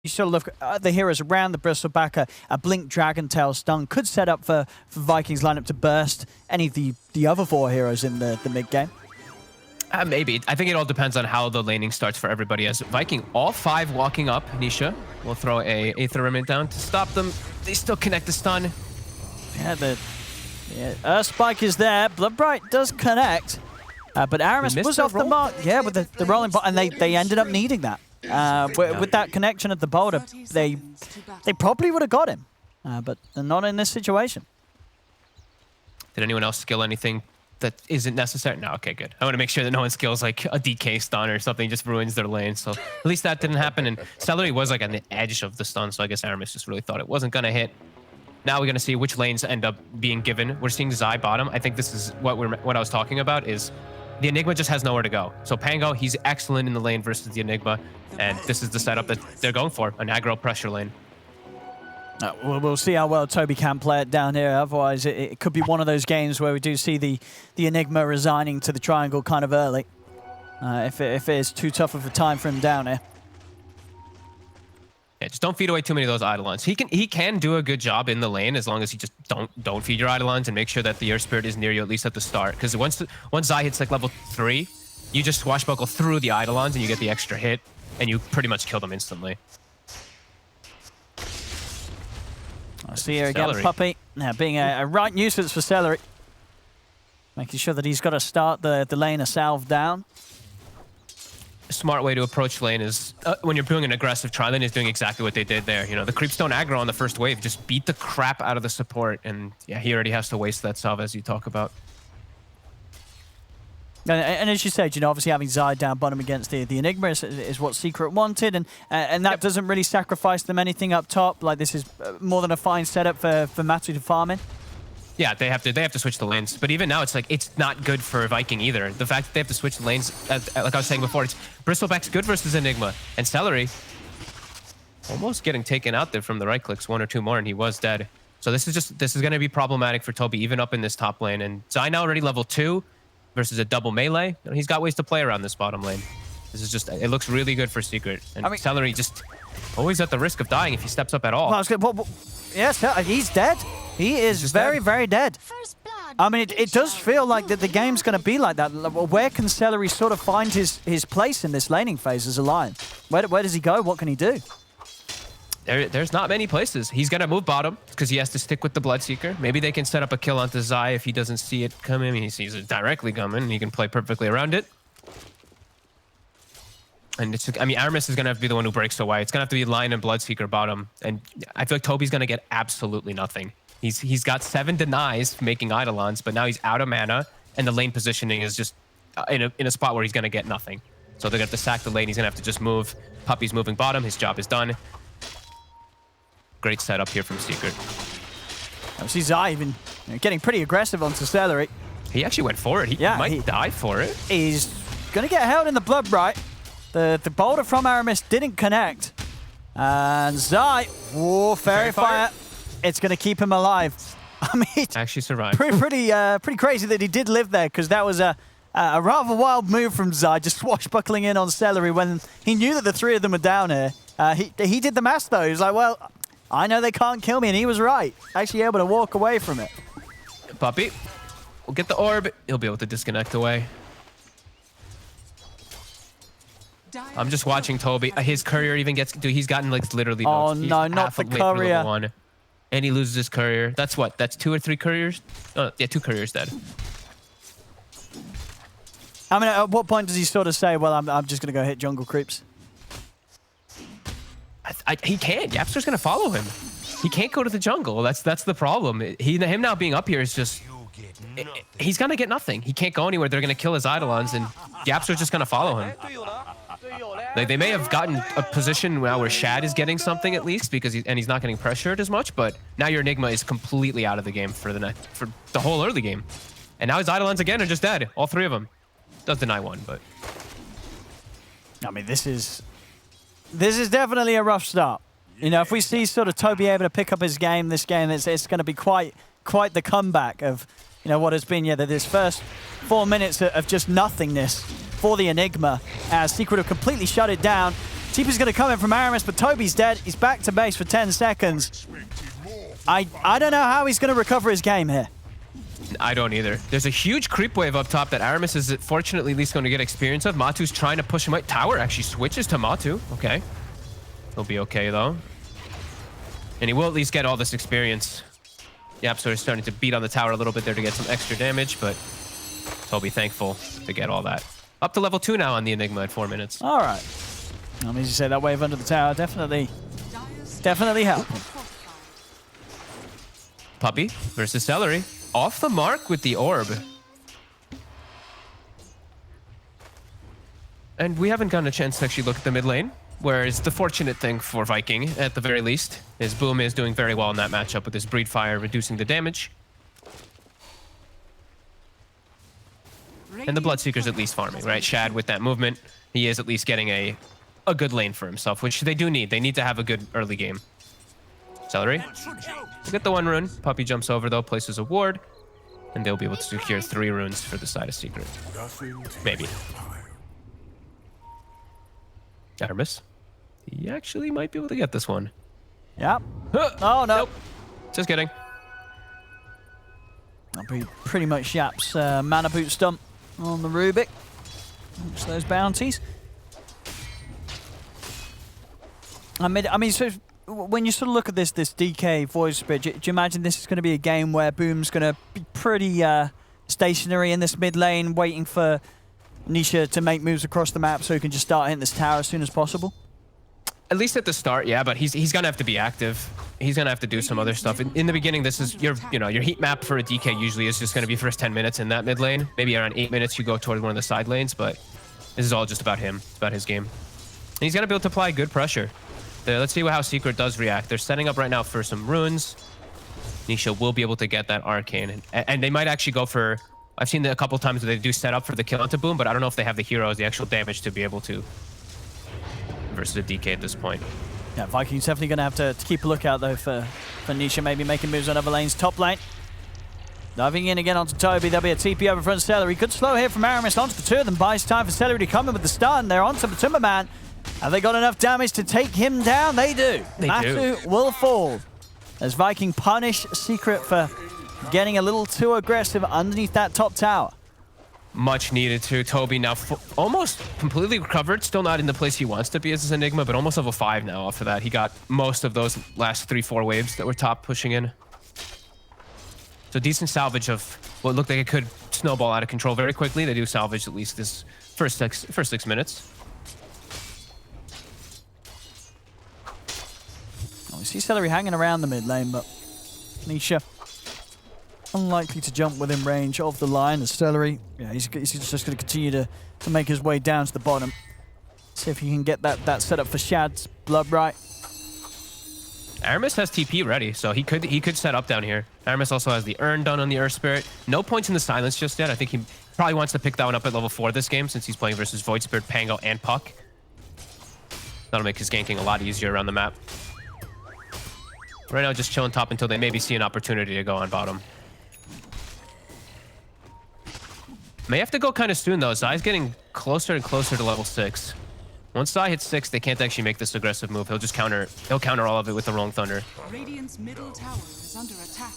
You sort of look at the heroes around the Bristleback, a Blink Dragon Tail stun could set up for Vikings lineup to burst any of the other 4 heroes in the mid game. Maybe. I think it all depends on how the laning starts for everybody. As Viking, all 5 walking up. Nisha will throw a Aether Remnant down to stop them. They still connect the stun. Yeah, Earth Spike is there. Bloodbright does connect. But Aramis was off the mark. Yeah, with the rolling bot, and they ended up needing that. With that connection at the boulder, they probably would have got him, but they're not in this situation. Did anyone else skill anything that isn't necessary? No, okay, good. I want to make sure that no one skills like a DK stun or something, just ruins their lane. So at least that didn't happen. And Celery was like on the edge of the stun, so I guess Aramis just really thought it wasn't going to hit. Now we're going to see which lanes end up being given. We're seeing Zai bottom. I think this is what I was talking about is the Enigma just has nowhere to go. So Pango, he's excellent in the lane versus the Enigma. And this is the setup that they're going for, an aggro pressure lane. We'll see how well Toby can play it down here. Otherwise, it could be one of those games where we do see the Enigma resigning to the triangle kind of early. If it is too tough of a time for him down here. Yeah, just don't feed away too many of those Eidolons. He can do a good job in the lane as long as you just don't feed your Eidolons and make sure that the Air Spirit is near you at least at the start. Because once Zai hits like level 3, you just swashbuckle through the Eidolons and you get the extra hit, and you pretty much kill them instantly. I see here again, Puppey now being a right nuisance for Celery. Making sure that he's got to start the lane a salve down. A smart way to approach lane is when you're doing an aggressive tri-lane is doing exactly what they did there. You know, the creeps don't aggro on the first wave, just beat the crap out of the support, and yeah, he already has to waste that salve as you talk about. And as you said, you know, obviously having Zai down bottom against the Enigma is what Secret wanted, and that doesn't really sacrifice them anything up top. Like, this is more than a fine setup for Matu to farm in. Yeah, they have to switch the lanes, but even now it's like it's not good for Viking either. The fact that they have to switch the lanes, like I was saying before, it's Bristleback's good versus Enigma, and Celery almost getting taken out there from the right clicks, 1 or 2 more, and he was dead. So this is going to be problematic for Toby even up in this top lane, and Zai now already level 2. Versus a double melee, he's got ways to play around this bottom lane. This is just, it looks really good for Secret. And I mean, Celery just always at the risk of dying if he steps up at all. Yes, he's dead. He is very, very dead. I mean, it does feel like that the game's going to be like that. Where can Celery sort of find his place in this laning phase as a Lion? Where does he go? What can he do? There's not many places. He's going to move bottom because he has to stick with the Bloodseeker. Maybe they can set up a kill onto Zai if he doesn't see it coming. I mean, he sees it directly coming, and he can play perfectly around it. And it's, I mean, Aramis is going to have to be the one who breaks away. It's going to have to be Lion and Bloodseeker bottom. And I feel like Toby's going to get absolutely nothing. He's got 7 denies making Eidolons, but now he's out of mana, and the lane positioning is just in a spot where he's going to get nothing. So they're going to have to sack the lane. He's going to have to just move. Puppey's moving bottom. His job is done. Great setup here from Secret. I see Zai even getting pretty aggressive onto Celery. He actually went for it. He might die for it. He's going to get held in the Bloodbright. The boulder from Aramis didn't connect. And Zai, whoa, Fairy Fire. It's going to keep him alive. I mean, actually survived. Pretty crazy that he did live there, because that was a rather wild move from Zai, just swashbuckling in on Celery when he knew that the 3 of them were down here. He did the math, though. He was like, well, I know they can't kill me, and he was right. Actually able to walk away from it. Puppey will get the orb. He'll be able to disconnect away. I'm just watching Toby. His courier even gets... Dude, he's gotten, like, literally... Oh, no, not the courier. And he loses his courier. That's what? That's 2 or 3 couriers? Oh, yeah, 2 couriers dead. I mean, at what point does he sort of say, well, I'm just going to go hit jungle creeps? He can't. Yapster's going to follow him. He can't go to the jungle. That's the problem. Him now being up here is just... He's going to get nothing. He can't go anywhere. They're going to kill his Eidolons, and Yapster's just going to follow him. They may have gotten a position now where Shad is getting something at least, because he's not getting pressured as much, but now your Enigma is completely out of the game for the whole early game. And now his Eidolons again are just dead. All 3 of them. Does deny 1, but... I mean, this is definitely a rough start. You know, if we see sort of Toby able to pick up his game this game, it's going to be quite the comeback of, you know, what has been, this first 4 minutes of just nothingness for the Enigma, as Secret have completely shut it down. TP's going to come in from Aramis, but Toby's dead. He's back to base for 10 seconds. I don't know how he's going to recover his game here. I don't either. There's a huge creep wave up top that Aramis is fortunately at least going to get experience of. Matu's trying to push him out. Tower actually switches to Matu. Okay. He'll be okay, though. And he will at least get all this experience. Yapsor is starting to beat on the tower a little bit there to get some extra damage, but Toby thankful to get all that. Up to level 2 now on the Enigma at 4 minutes. All right. As you say, that wave under the tower definitely helped. Puppey versus Celery. Off the mark with the orb. And we haven't gotten a chance to actually look at the mid lane. Whereas the fortunate thing for Viking, at the very least, is Boom is doing very well in that matchup with his Breed Fire reducing the damage. And the Bloodseeker's at least farming, right? Shad with that movement, he is at least getting a good lane for himself, which they do need. They need to have a good early game. Celery. We'll get the 1 rune. Puppey jumps over, though, places a ward. And they'll be able to secure 3 runes for the side of Secret. Maybe. Aramis. He actually might be able to get this one. Yep. Oh, no. Nope. Just kidding. That'll be pretty much Yap's mana boot stump on the Rubik. Watch those bounties. I mean, so when you sort of look at this DK Void Spirit, do you imagine this is going to be a game where Boom's going to be pretty stationary in this mid lane, waiting for Nisha to make moves across the map so he can just start hitting this tower as soon as possible? At least at the start, yeah, but he's gonna have to be active. He's gonna have to do some other stuff. In the beginning, this is your heat map for a DK usually is just gonna be first 10 minutes in that mid lane. Maybe around 8 minutes you go toward one of the side lanes, but this is all just about him. It's about his game. And he's gonna be able to apply good pressure. Let's see how Secret does react. They're setting up right now for some runes. Nisha will be able to get that arcane, and they might actually go for. I've seen a couple times where they do set up for the kill onto Boom, but I don't know if they have the heroes, the actual damage to be able to. Versus a DK at this point. Yeah, Vikings definitely going to have to keep a lookout, though, for Nisha maybe making moves on other lanes. Top lane. Diving in again onto Toby. There'll be a TP over front Celery. Good slow here from Aramis onto the 2 of them. Buys time for Celery to come in with the stun. They're onto the Timberman. Have they got enough damage to take him down? They do. Matu will fall. As Viking punish Secret for getting a little too aggressive underneath that top tower. Much needed to. Toby now almost completely recovered. Still not in the place he wants to be as his Enigma, but almost level 5 now after that. He got most of those last 3-4 waves that were top pushing in. So decent salvage of what looked like it could snowball out of control very quickly. They do salvage at least this first 6 minutes. We see Celery hanging around the mid lane, but Nisha unlikely to jump within range of the line as Celery. Yeah, he's just going to continue to make his way down to the bottom. See if he can get that set up for Shad's Blood Right. Aramis has TP ready, so he could set up down here. Aramis also has the Urn done on the Earth Spirit. No points in the Silence just yet. I think he probably wants to pick that one up at level 4 this game since he's playing versus Void Spirit, Pango, and Puck. That'll make his ganking a lot easier around the map. Right now, just chilling top until they maybe see an opportunity to go on bottom. May have to go kind of soon, though. Zai's getting closer and closer to level 6. Once Zai hits 6, they can't actually make this aggressive move. He'll just counter all of it with the Rolling Thunder. Radiant's middle tower is under attack.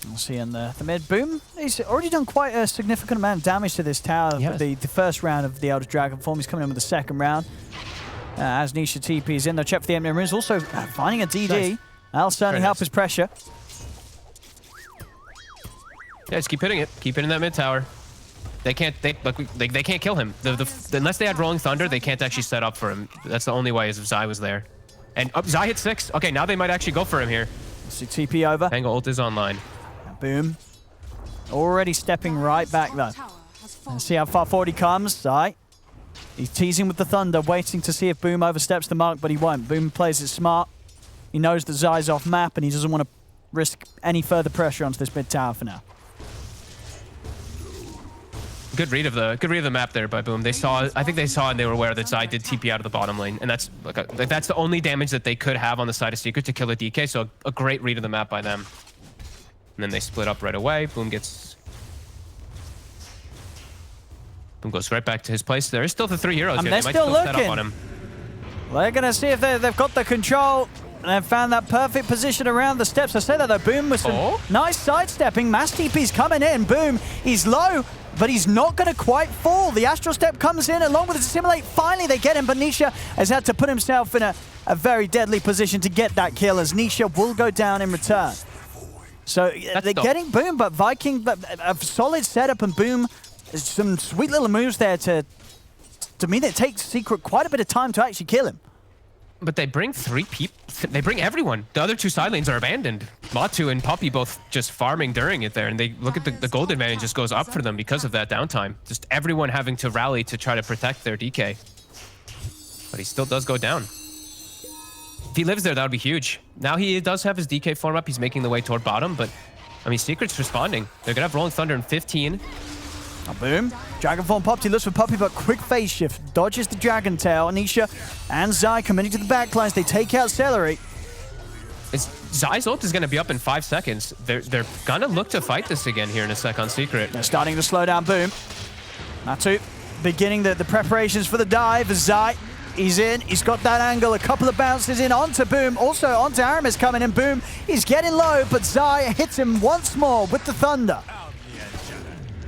We'll see in the mid. Boom, he's already done quite a significant amount of damage to this tower. Yes. For the first round of the Elder Dragon form. He's coming in with the second round. As Nisha TP's in, they'll check for the enemy runes. Also finding a DD. Nice. That'll certainly help his pressure. Yeah, just keep hitting it. Keep hitting that mid tower. They can't kill him. Unless they had Rolling Thunder, they can't actually set up for him. That's the only way is if Zai was there. And Zai hit 6. Okay, now they might actually go for him here. See TP over. Pango ult is online. Boom. Already stepping right back though. And see how far forward he comes. Zai. He's teasing with the Thunder, waiting to see if Boom oversteps the mark, but he won't. Boom plays it smart. He knows that Zai's off map, and he doesn't want to risk any further pressure onto this mid tower for now. Good read of the map there by Boom. I think they saw and they were aware that Zai did TP out of the bottom lane, and that's that's the only damage that they could have on the side of Secret to kill a DK. So a great read of the map by them. And then they split up right away. Boom gets Boom goes right back to his place. There is still the 3 heroes And here. they're They might still set up looking. on him. They're going to see if they've got the control. And they've found that perfect position around the steps. I say that though, Boom with some nice sidestepping. Mass TP's coming in. Boom, he's low, but he's not going to quite fall. The Astral Step comes in along with the Assimilate. Finally, they get him, but Nisha has had to put himself in a very deadly position to get that kill, as Nisha will go down in return. So they're getting Boom, but Viking, a solid setup, and Boom, some sweet little moves there to mean it takes Secret quite a bit of time to actually kill him. But they bring 3 people. They bring everyone. The other 2 side lanes are abandoned. Matu and Puppy both just farming during it there. And they look at the gold advantage just goes up for them because of that downtime. Just everyone having to rally to try to protect their DK. But he still does go down. If he lives there, that would be huge. Now he does have his DK form up. He's making the way toward bottom. But, I mean, Secret's responding. They're going to have Rolling Thunder in 15. Oh, Boom. Dragon Form popped. He looks for Puppy, but quick phase shift. Dodges the Dragon Tail. Anisha and Zai committing to the backlines. They take out Celery. Zai's ult is going to be up in 5 seconds. They're going to look to fight this again here in a sec on Secret. They're starting to slow down Boom. Matu beginning the preparations for the dive. Zai, he's in. He's got that angle. A couple of bounces in onto Boom. Also onto Aramis coming in. Boom, he's getting low, but Zai hits him once more with the Thunder.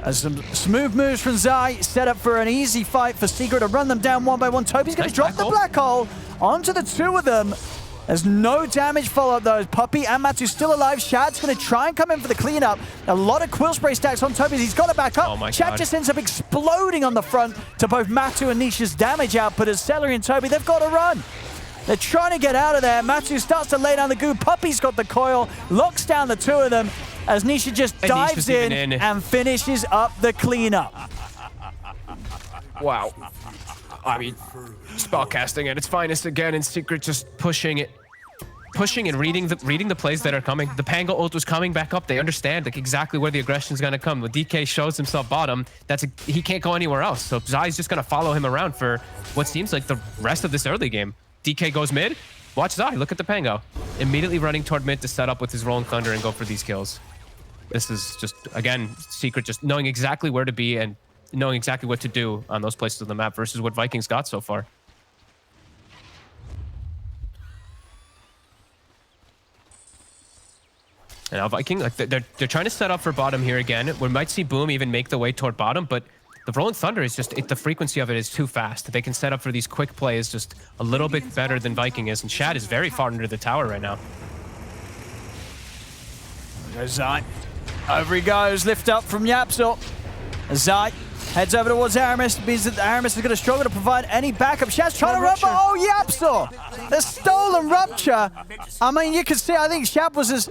As some smooth moves from Zai, set up for an easy fight for Secret to run them down one by one. Toby's going to drop the black hole onto the 2 of them. There's no damage follow-up though. Puppy and Matu still alive. Shad's going to try and come in for the cleanup. A lot of Quill Spray stacks on Toby. He's got to back up. Oh my Shad God. just ends up exploding on the front to both Matu and Nisha's damage output. As Celery and Toby, they've got to run. They're trying to get out of there. Matu starts to lay down the goo. Puppy's got the coil, locks down the 2 of them, as Nisha just dives in and finishes up the cleanup. Wow. I mean, spellcasting at its finest again, and Secret just pushing and reading the plays that are coming. The Pango ult was coming back up. They understand like exactly where the aggression is going to come. When DK shows himself bottom, he can't go anywhere else. So Zai's just going to follow him around for what seems like the rest of this early game. DK goes mid. Watch Zai. Look at the Pango. Immediately running toward mid to set up with his Rolling Thunder and go for these kills. This is just, again, Secret just knowing exactly where to be and knowing exactly what to do on those places of the map versus what Vikings got so far. And now Viking, like they're trying to set up for bottom here again. We might see Boom even make the way toward bottom, but the Rolling Thunder is just, the frequency of it is too fast. They can set up for these quick plays just a little bit better than Viking is, and Shad is very far under the tower right now. There's Zai. Over he goes, lift up from Yapsor. Zai heads over towards Aramis. It means that Aramis is going to struggle to provide any backup. Shad's trying to run, but oh, Yapsor! The stolen rupture. I mean, you can see, I think Shad was as,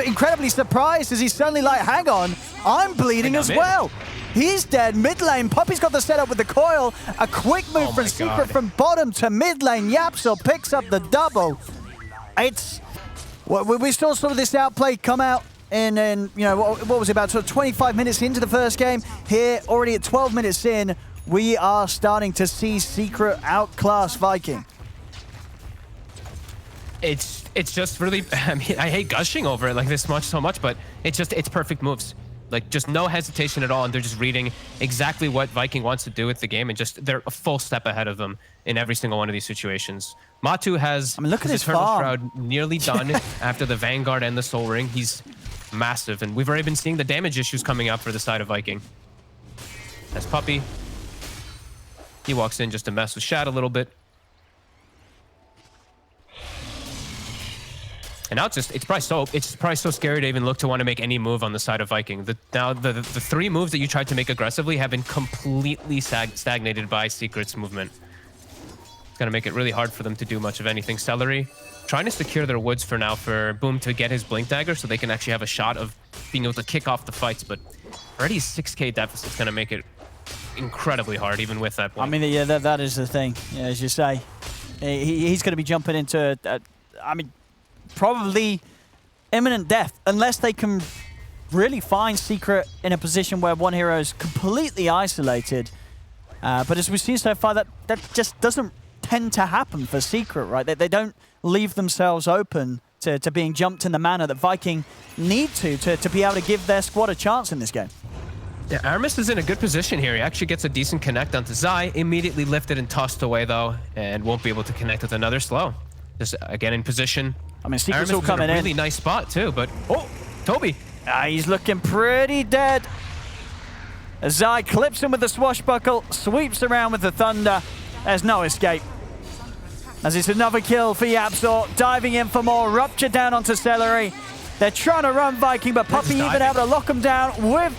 incredibly surprised as he's suddenly like, hang on, I'm bleeding as well. He's dead. Mid lane, Puppy's got the setup with the coil. A quick move from Secret from bottom to mid lane. Yapsor picks up the double. It's, we saw some of this outplay come out in you know, what was it, about sort of 25 minutes into the first game. Here, already at 12 minutes in, we are starting to see Secret outclass Viking. It's just really, I mean, I hate gushing over it like this so much, but it's perfect moves. Like, just no hesitation at all, and they're just reading exactly what Viking wants to do with the game, and just they're a full step ahead of them in every single one of these situations. Matu has look at his Eternal farm. Shroud nearly done after the Vanguard and the Soul Ring. He's massive, and we've already been seeing the damage issues coming up for the side of Viking. That's Puppy. He walks in just to mess with Shad a little bit. And now it's probably so scary to even look to want to make any move on the side of Viking. Now the 3 moves that you tried to make aggressively have been completely stagnated by Secret's movement. It's gonna make it really hard for them to do much of anything. Celery trying to secure their woods for now for Boom to get his Blink Dagger so they can actually have a shot of being able to kick off the fights, but already 6k deficit's gonna make it incredibly hard even with that Blink. I mean, yeah, that is the thing, yeah, as you say. He's going to be jumping into, I mean, probably imminent death unless they can really find Secret in a position where one hero is completely isolated. But as we've seen so far, that just doesn't tend to happen for Secret, right? They don't leave themselves open to being jumped in the manner that Viking need to be able to give their squad a chance in this game. Yeah, Aramis is in a good position here. He actually gets a decent connect onto Zai, immediately lifted and tossed away though, and won't be able to connect with another slow. Just again in position. I mean, Secret's Aramis all was in coming a in. really nice spot too, but oh, Toby. He's looking pretty dead. Zai clips him with the swashbuckle, sweeps around with the thunder. There's no escape. As it's another kill for Yapzor, diving in for more. Rupture down onto Celery. They're trying to run Viking, but Puppey even able to lock him down with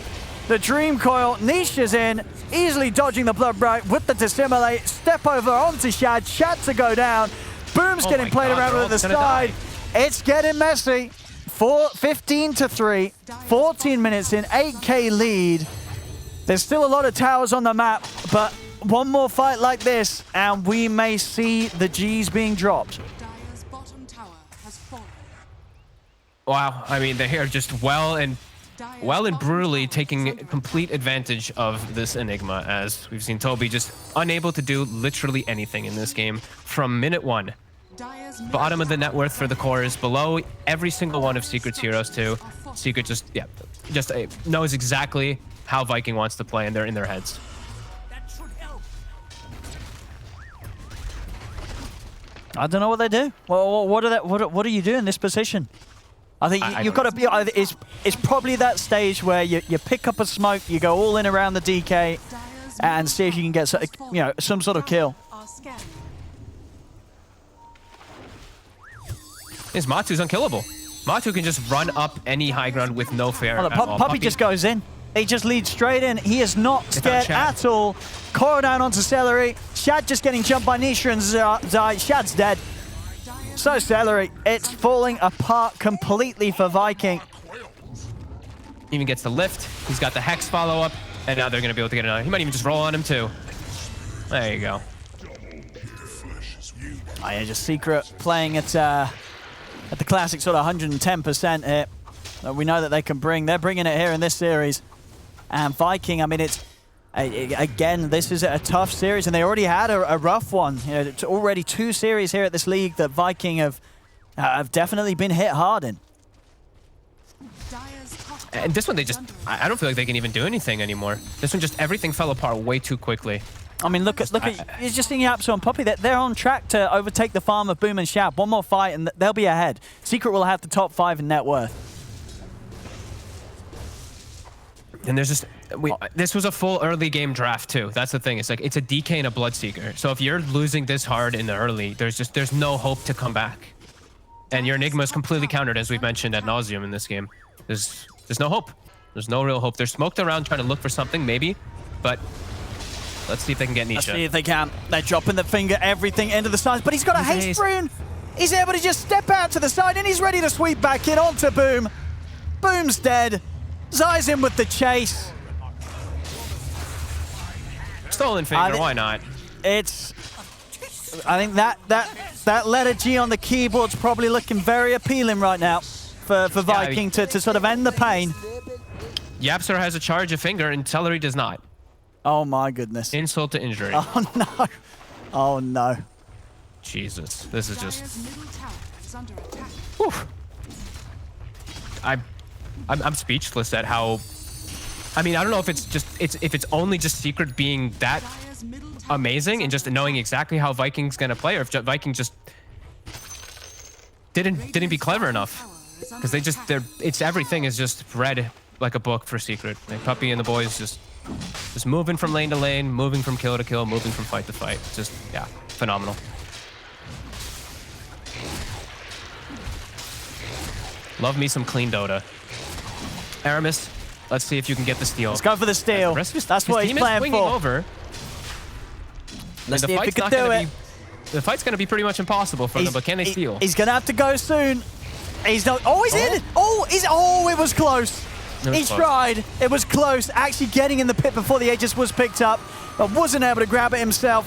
the Dream Coil. Nisha's in, easily dodging the Blood Bright with the Dissimulate. Step over onto Shad. Shad to go down. Boom's getting played around with the side. It's getting messy. 15-3, 14 minutes in, 8K lead. There's still a lot of towers on the map, but one more fight like this, and we may see the Gs being dropped. Dire's bottom tower has fallen. Wow, I mean, they're just well and brutally taking complete advantage of this Enigma, as we've seen Toby just unable to do literally anything in this game from minute one. Dire's Bottom of the net worth for the core is below every single one of Secret's heroes too. Secret just knows exactly how Viking wants to play, and they're in their heads. I don't know what they do. Well, what do you do in this position? I think you've got to be. It's probably that stage where you pick up a smoke, you go all in around the DK, and see if you can get some sort of kill. are scanning. Is Matu's unkillable. Matu can just run up any high ground with no fear. Well, Puppey just goes in. He just leads straight in. He is not scared at all. Coil down onto Celery. Shad just getting jumped by Nisha and Zai. Shad's dead. So Celery, it's falling apart completely for Viking. Even gets the lift. He's got the Hex follow-up, and now they're going to be able to get another. He might even just roll on him too. There you go. Oh yeah, just Secret playing at the classic sort of 110% here. We know that they can bring. They're bringing it here in this series. And Viking, I mean, it's again, this is a tough series, and they already had a rough one. You know, it's already 2 series here at this league that Viking have definitely been hit hard in. And this one, they just, I don't feel like they can even do anything anymore. This one, just everything fell apart way too quickly. I mean, look at you're just seeing Yapzor and Puppey. They're on track to overtake the farm of Boom and Shab. One more fight, and they'll be ahead. Secret will have the top 5 in net worth. And there's just, this was a full early game draft too. That's the thing. It's like, it's a DK and a Bloodseeker. So if you're losing this hard in the early, there's no hope to come back. And your Enigma is completely countered, as we've mentioned ad nauseum in this game. There's no hope. There's no real hope. They're smoked around trying to look for something, maybe, but let's see if they can get Nisha. Let's see if they can. They're dropping the finger, everything into the sides, but he's got a haste rune. He's able to just step out to the side, and he's ready to sweep back in onto Boom. Boom's dead. Zai's in with the chase. Stolen finger, why not? I think that letter G on the keyboard's probably looking very appealing right now for Viking to sort of end the pain. Yapzor has a charge of finger, and Celery does not. Oh my goodness. Insult to injury. Oh no. Oh no. Jesus, this is just. Whew. I'm speechless at how. I mean, I don't know if it's only just Secret being that amazing and just knowing exactly how Viking's gonna play, or if Viking just didn't be clever enough, because it's everything is just read like a book for Secret. Like Puppey and the boys just moving from lane to lane, moving from kill to kill, moving from fight to fight. Just, yeah, phenomenal. Love me some clean Dota. Aramis, let's see if you can get the steal. Let's go for the steal. That's what he's playing for. Over. Let's see if he can do it. The fight's going to be pretty much impossible for them, but can they steal? He's going to have to go soon. He's not. Oh, he's in. Oh, it was close. He tried. It was close. Actually getting in the pit before the Aegis was picked up, but wasn't able to grab it himself.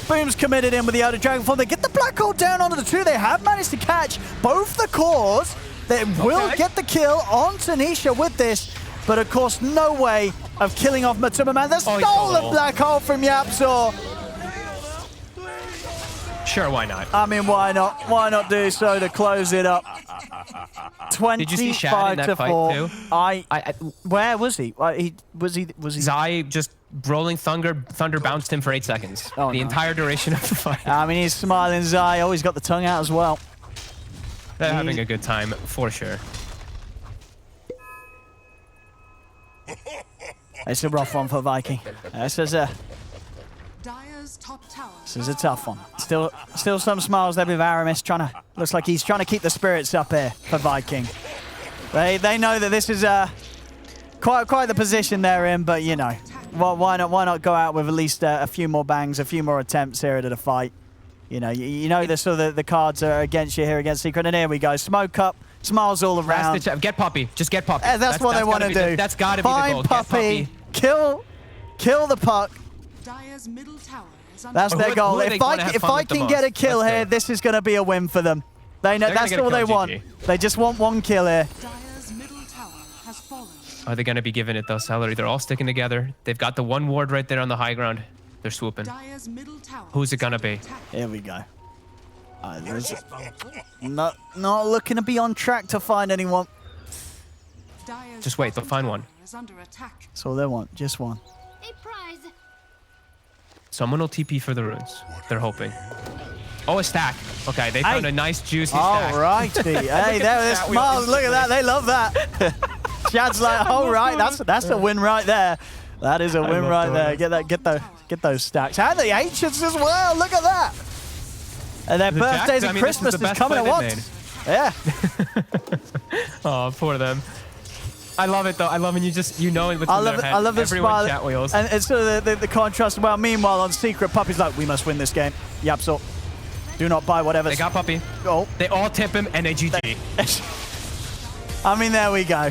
Boom's committed in with the Elder Dragonform. They get the Black Hole down onto the 2. They have managed to catch both the cores. They will get the kill on Tanisha with this, but of course, no way of killing off Matuma Man. The stolen Black Hole from Yapzor. Sure, why not? I mean, why not? Why not do so to close it up? Did you see Shad in that fight 25-4. too? Where was he? Was he? Zai just rolling thunder bounced him for 8 seconds. Oh, the no. entire duration of the fight. I mean, he's smiling. Zai always got the tongue out as well. They're having a good time for sure. It's a rough one for Viking. This is a Dire's top tower. tough one. Still some smiles there with Aramis looks like he's trying to keep the spirits up here for Viking. They know that this is quite the position they're in, but you know, why not go out with at least a few more bangs, a few more attempts here at the fight. You know, you know the cards are against you here against Secret, and here we go. Smoke up, smiles all around. Get Puppy. Just get Puppy. That's what they want to do. That's got to be the goal. Find Puppy, kill the puck. Dire's middle tower is under That's their goal. who are they gonna have If fun I with the can get a most? kill Let's here, see. this is going to be a win for them. They know They're gonna that's get a all they kill, want. GG. They just want one kill here. Dire's middle tower has fallen. Are they going to be giving it though, Celery? They're all sticking together. They've got the one ward right there on the high ground. They're swooping. Dire's middle tower. Who's it gonna be? Here we go. Not looking to be on track to find anyone. Dire's Just wait, they'll bottom find tower one. is under attack. That's all they want, just one. A prize. Someone will TP for the runes. They're hoping. Oh, a stack. Okay, they found Hey. a nice juicy stack. All righty. Hey, there, Chat, we smiles. Look at that. They love that. Chad's like, all right, that's a win right there. That is a win love right there. Dota. Get those stacks. And the ancients as well. Look at that. And their The birthdays Jacks, I and mean, Christmas this is the is best coming at play they once. Yeah. Oh, poor them. I love it though. I love when you know it. I love the Everyone smile. chat wheels. And it's sort of the contrast. Well, meanwhile, on Secret, Puppy's like, we must win this game. Yep, so do not buy whatever. They got Puppy. Oh. They all tip him and they GG. I mean, there we go.